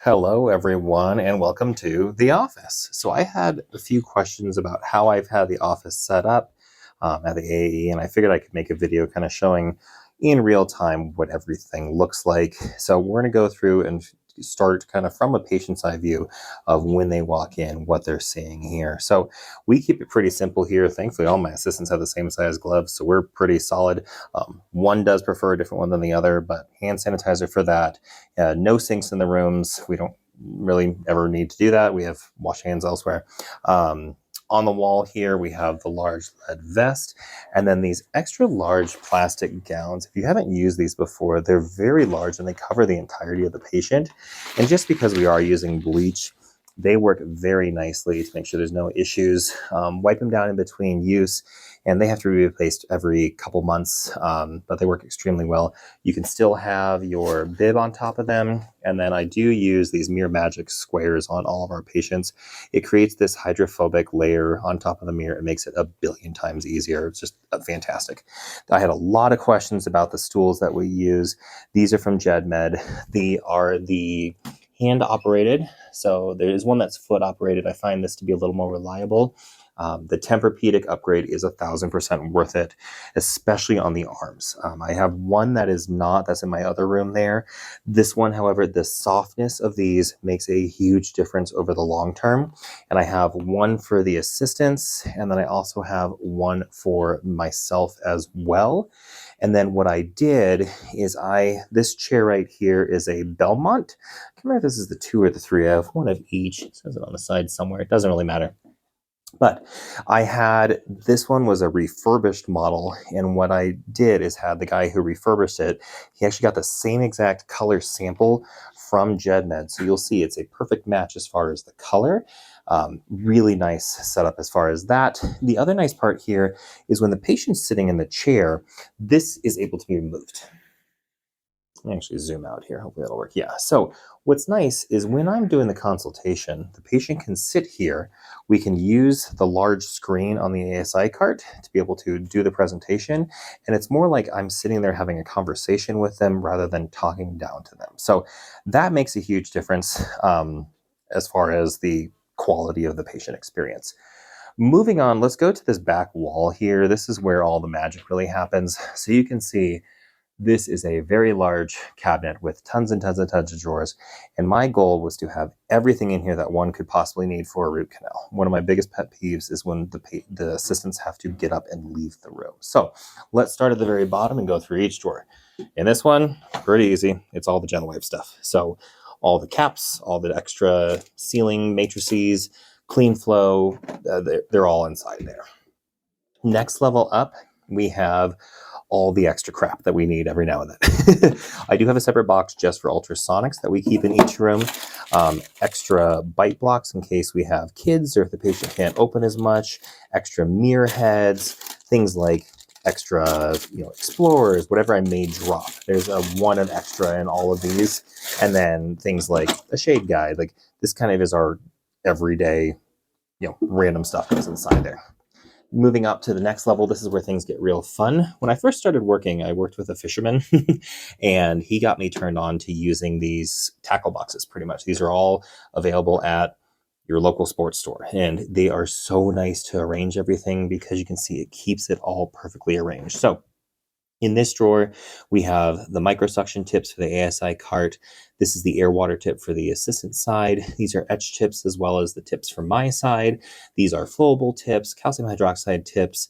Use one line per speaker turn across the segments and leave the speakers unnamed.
Hello, everyone, and welcome to the office. So I had a few questions about how I've had the office set up at the AE, and I figured I could make a video kind of showing in real time what everything looks like. So we're going to go through and start kind of from a patient's eye view of when they walk in, what they're seeing here. So we keep it pretty simple here. Thankfully, all my assistants have the same size gloves, so we're pretty solid. One does prefer a different one than the other, but hand sanitizer for that. No sinks in the rooms. We don't really ever need to do that. We have wash hands elsewhere. On the wall here, we have the large lead vest, and then these extra large plastic gowns. If you haven't used these before, they're very large and they cover the entirety of the patient. And just because we are using bleach, they work very nicely to make sure there's no issues. Wipe them down in between use, and they have to be replaced every couple months, but they work extremely well. You can still have your bib on top of them, and then I do use these Mirror Magic squares on all of our patients. It creates this hydrophobic layer on top of the mirror. It makes it a billion times easier. It's just fantastic. I had a lot of questions about the stools that we use. These are from GedMed. They are the hand operated. So there is one that's foot operated. I find this to be a little more reliable. The Tempur-Pedic upgrade is 1,000% worth it, especially on the arms. I have one that is not, that's in my other room there. This one, however, the softness of these makes a huge difference over the long term. And I have one for the assistants, and then I also have one for myself as well. And then what I did is this chair right here is a Belmont. I can't remember if this is the 2 or the 3. I have one of each. It says it on the side somewhere. It doesn't really matter. But this one was a refurbished model, and what I did is had the guy who refurbished it, he actually got the same exact color sample from GedMed. So you'll see it's a perfect match as far as the color. Really nice setup as far as that. The other nice part here is when the patient's sitting in the chair, this is able to be removed. Let me actually zoom out here. Hopefully that'll work. Yeah. So what's nice is when I'm doing the consultation, the patient can sit here. We can use the large screen on the ASI cart to be able to do the presentation. And it's more like I'm sitting there having a conversation with them rather than talking down to them. So that makes a huge difference as far as the quality of the patient experience. Moving on, let's go to this back wall here. This is where all the magic really happens. So you can see this is a very large cabinet with tons and tons and tons of drawers. And my goal was to have everything in here that one could possibly need for a root canal. One of my biggest pet peeves is when the assistants have to get up and leave the room. So let's start at the very bottom and go through each drawer. In this one, pretty easy. It's all the GentleWave stuff. So all the caps, all the extra sealing matrices, clean flow, they're all inside there. Next level up, we have all the extra crap that we need every now and then. I do have a separate box just for ultrasonics that we keep in each room. Extra bite blocks in case we have kids or if the patient can't open as much. Extra mirror heads, things like extra, explorers, whatever I may drop. There's a one of extra in all of these. And then things like a shade guide. Like this kind of is our everyday, random stuff goes inside there. Moving up to the next level, this is where things get real fun. When I first started working, I worked with a fisherman and he got me turned on to using these tackle boxes pretty much. These are all available at your local sports store, and they are so nice to arrange everything because you can see it keeps it all perfectly arranged. So in this drawer, we have the microsuction tips for the ASI cart. This is the air water tip for the assistant side. These are etch tips as well as the tips from my side. These are flowable tips, calcium hydroxide tips.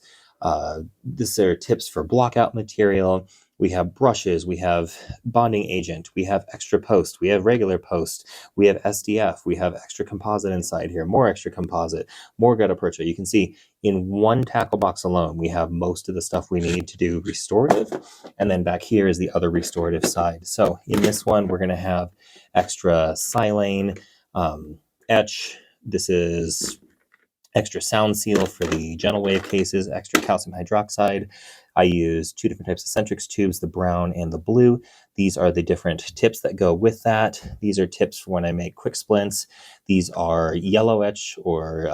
These are tips for blockout material. We have brushes, we have bonding agent, we have extra post, we have regular post, we have SDF, we have extra composite inside here, more extra composite, more gutta percha. You can see in one tackle box alone, we have most of the stuff we need to do restorative. And then back here is the other restorative side. So in this one, we're going to have extra silane, etch. This is extra sound seal for the GentleWave cases, extra calcium hydroxide. I use 2 different types of Centrix tubes, the brown and the blue. These are the different tips that go with that. These are tips for when I make quick splints. These are yellow etch or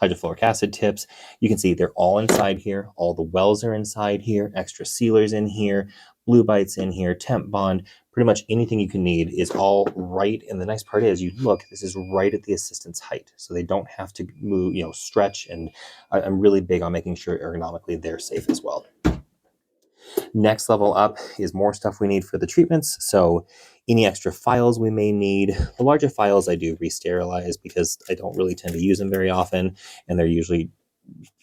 hydrofluoric acid tips. You can see they're all inside here. All the wells are inside here, extra sealers in here, blue bites in here, temp bond, pretty much anything you can need is all right. And the nice part is, you look, this is right at the assistant's height, so they don't have to move, stretch. And I'm really big on making sure ergonomically they're safe as well. Next level up is more stuff we need for the treatments. So any extra files we may need. The larger files I do re-sterilize because I don't really tend to use them very often, and they're usually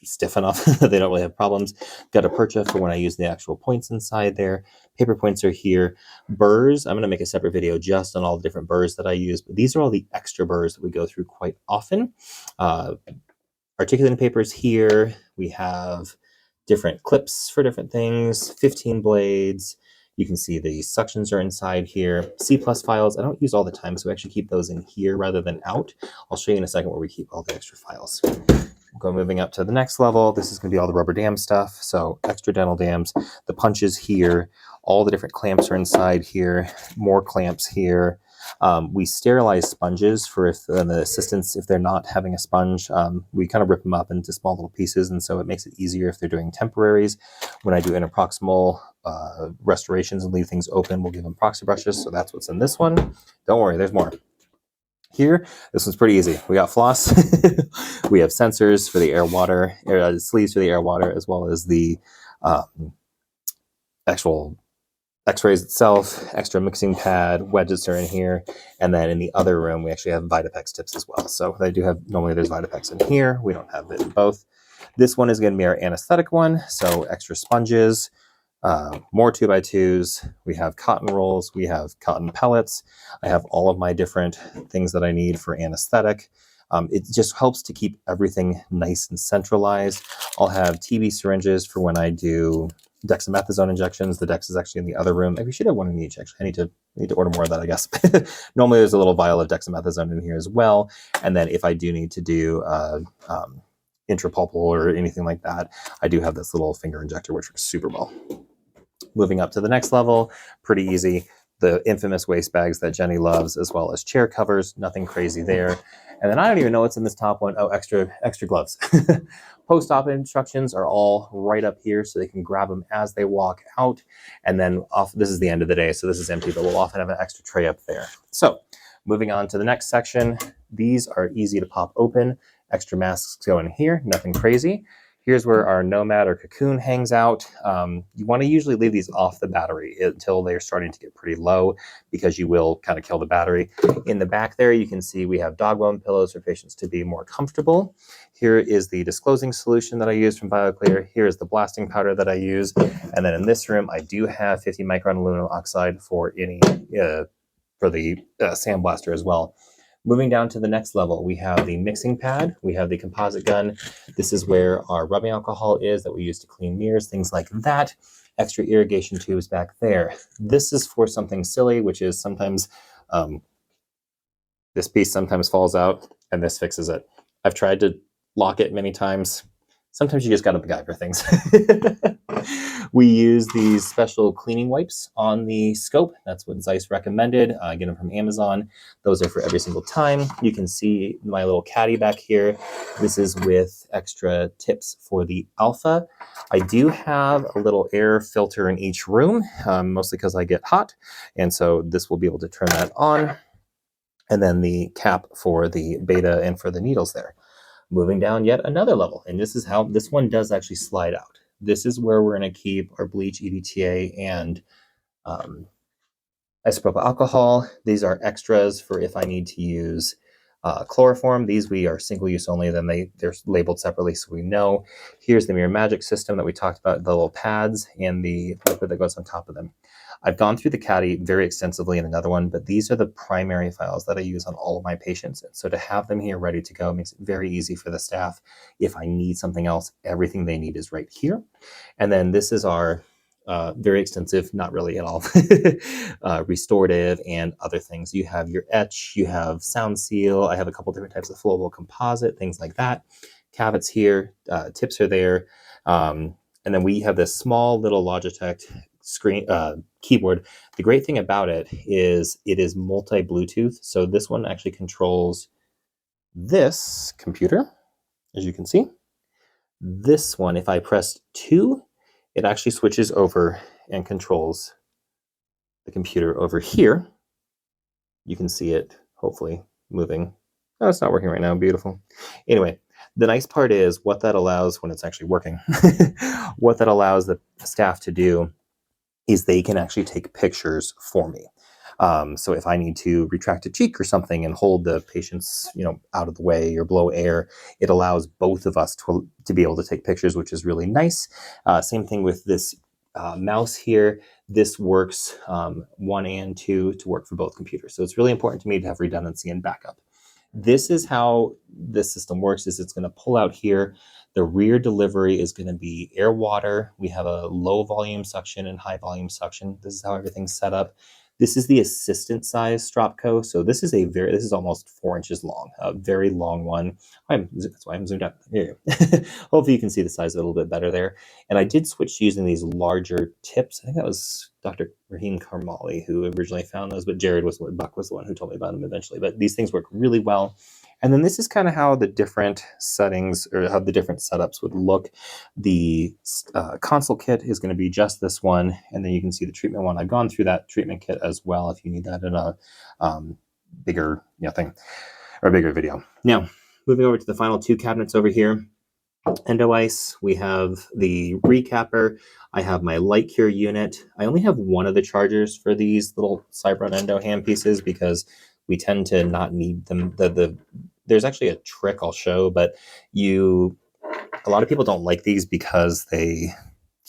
stiff enough that they don't really have problems. Got a percha for when I use the actual points inside there. Paper points are here. Burrs, I'm going to make a separate video just on all the different burrs that I use, but these are all the extra burrs that we go through quite often. Articulating papers here. We have different clips for different things, 15 blades. You can see the suctions are inside here. C+ files, I don't use all the time, so we actually keep those in here rather than out. I'll show you in a second where we keep all the extra files. We'll go moving up to the next level. This is going to be all the rubber dam stuff. So extra dental dams, the punches here, all the different clamps are inside here, more clamps here. We sterilize sponges for if the assistants, if they're not having a sponge, we kind of rip them up into small little pieces, and so it makes it easier if they're doing temporaries. When I do interproximal restorations and leave things open, we'll give them proxy brushes. So that's what's in this one. Don't worry, there's more. Here, this one's pretty easy. We got floss. We have sensors for the sleeves for the air water, as well as the actual x-rays itself, extra mixing pad, wedges are in here. And then in the other room, we actually have Vitapex tips as well. So they do have, normally there's Vitapex in here. We don't have it in both. This one is going to be our anesthetic one. So extra sponges, more 2x2s. We have cotton rolls. We have cotton pellets. I have all of my different things that I need for anesthetic. It just helps to keep everything nice and centralized. I'll have TB syringes for when I do dexamethasone injections. The dex is actually in the other room. We should have one in each, actually. I need to order more of that, I guess. Normally there's a little vial of dexamethasone in here as well. And then if I do need to do intrapulpal or anything like that, I do have this little finger injector, which works super well. Moving up to the next level, pretty easy. The infamous waste bags that Jenny loves, as well as chair covers, nothing crazy there. And then I don't even know what's in this top one. Oh, extra gloves. Post-op instructions are all right up here, so they can grab them as they walk out. And then this is the end of the day, so this is empty, but we'll often have an extra tray up there. So moving on to the next section, these are easy to pop open. Extra masks go in here, nothing crazy. Here's where our Nomad or Cocoon hangs out. You want to usually leave these off the battery until they're starting to get pretty low, because you will kind of kill the battery. In the back there, you can see we have dog bone pillows for patients to be more comfortable. Here is the disclosing solution that I use from BioClear. Here is the blasting powder that I use. And then in this room, I do have 50 micron aluminum oxide for the sandblaster as well. Moving down to the next level, we have the mixing pad, we have the composite gun. This is where our rubbing alcohol is that we use to clean mirrors, things like that. Extra irrigation tubes back there. This is for something silly, which is sometimes this piece sometimes falls out, and this fixes it. I've tried to lock it many times. Sometimes you just gotta MacGyver things. We use these special cleaning wipes on the scope. That's what Zeiss recommended. I get them from Amazon. Those are for every single time. You can see my little caddy back here. This is with extra tips for the Alpha. I do have a little air filter in each room, mostly because I get hot. And so this will be able to turn that on. And then the cap for the Beta and for the needles there. Moving down yet another level. And this is how this one does actually slide out. This is where we're going to keep our bleach, EDTA, and isopropyl alcohol. These are extras for if I need to use chloroform. These we are single use only, then they're labeled separately so we know. Here's the Mirror Magic system that we talked about, the little pads and the liquid that goes on top of them. I've gone through the caddy very extensively in another one, but these are the primary files that I use on all of my patients. And so to have them here ready to go makes it very easy for the staff. If I need something else, everything they need is right here. And then this is our very extensive, not really at all, restorative and other things. You have your etch, you have sound seal. I have a couple different types of flowable composite, things like that. Cavits here, tips are there. And then we have this small little Logitech screen keyboard. The great thing about it is multi-Bluetooth. So this one actually controls this computer, as you can see. This one, if I press 2, it actually switches over and controls the computer over here, you can see it hopefully moving. Oh, it's not working right now. Beautiful. Anyway, the nice part is what that allows when it's actually working. What that allows the staff to do is they can actually take pictures for me. So if I need to retract a cheek or something and hold the patient's, out of the way or blow air, it allows both of us to be able to take pictures, which is really nice. Same thing with this mouse here. This works 1 and 2 to work for both computers. So it's really important to me to have redundancy and backup. This is how this system works, is it's going to pull out here. The rear delivery is going to be air water. We have a low volume suction and high volume suction. This is how everything's set up. This is the assistant size Stropco. So this is almost 4 inches long, a very long one. That's why I'm zoomed out. Here. Hopefully you can see the size of it a little bit better there. And I did switch to using these larger tips. I think that was Dr. Rahim Karmali who originally found those, but Buck was the one who told me about them eventually. But these things work really well. And then this is kind of how the different settings or how the different setups would look. The console kit is going to be just this one. And then you can see the treatment one. I've gone through that treatment kit as well if you need that in a bigger thing or a bigger video. Now, moving over to the final 2 cabinets over here. Endo Ice, we have the recapper. I have my light cure unit. I only have one of the chargers for these little Cybron Endo handpieces because we tend to not need them. There's actually a trick I'll show, but a lot of people don't like these because they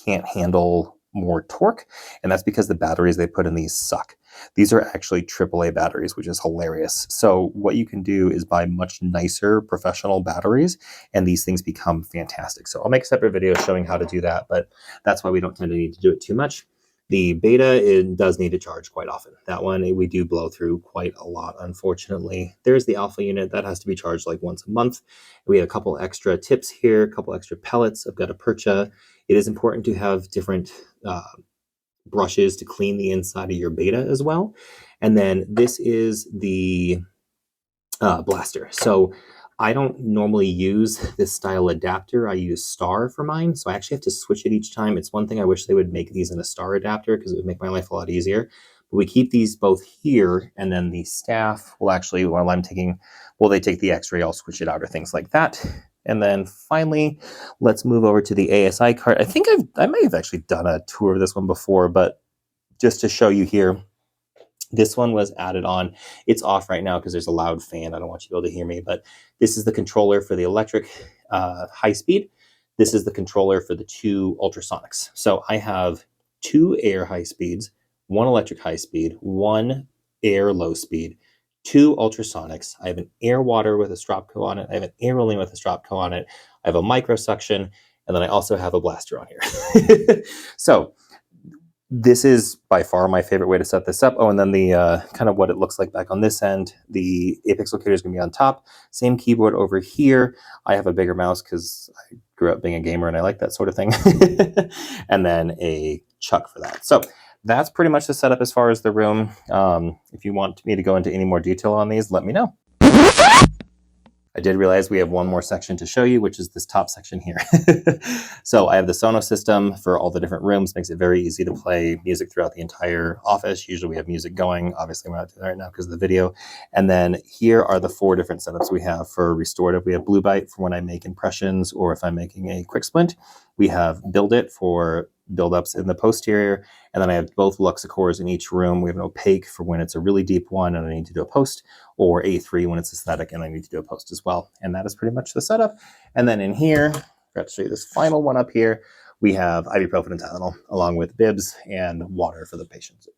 can't handle more torque, and that's because the batteries they put in these suck. These are actually AAA batteries, which is hilarious. So what you can do is buy much nicer professional batteries, and these things become fantastic. So I'll make a separate video showing how to do that, but that's why we don't tend to need to do it too much. The beta, it does need to charge quite often. That one, we do blow through quite a lot, unfortunately. There's the alpha unit. That has to be charged like once a month. We have a couple extra tips here, a couple extra pellets. I've got a Percha. It is important to have different brushes to clean the inside of your beta as well. And then this is the blaster. So I don't normally use this style adapter. I use star for mine. So I actually have to switch it each time. It's one thing I wish they would make these in a star adapter because it would make my life a lot easier. But we keep these both here, and then the staff will actually, they take the x-ray, I'll switch it out or things like that. And then finally, let's move over to the ASI cart. I think I may have actually done a tour of this one before, but just to show you here, this one was added on. It's off right now because there's a loud fan. I don't want you to be able to hear me, but this is the controller for the electric high speed. This is the controller for the 2 ultrasonics. So I have 2 air high speeds, 1 electric high speed, 1 air low speed, 2 ultrasonics. I have an air water with a Stropco on it. I have an air rolling with a Stropco on it. I have a micro suction, and then I also have a blaster on here. So this is by far my favorite way to set this up. Oh, and then the kind of what it looks like back on this end. The apex locator is going to be on top. Same keyboard over here. I have a bigger mouse because I grew up being a gamer and I like that sort of thing. And then a chuck for that. So that's pretty much the setup as far as the room. If you want me to go into any more detail on these, let me know. I did realize we have one more section to show you, which is this top section here. So I have the Sonos system for all the different rooms. Makes it very easy to play music throughout the entire office. Usually we have music going. Obviously we're not doing that right now because of the video. And then here are the 4 different setups we have for restorative. We have Blue Bite for when I make impressions or if I'm making a quick splint. We have Build It for buildups in the posterior. And then I have both Luxicores in each room. We have an opaque for when it's a really deep one and I need to do a post, or A3 when it's aesthetic and I need to do a post as well. And that is pretty much the setup. And then in here, I forgot to show you this final one up here. We have ibuprofen and Tylenol along with bibs and water for the patients.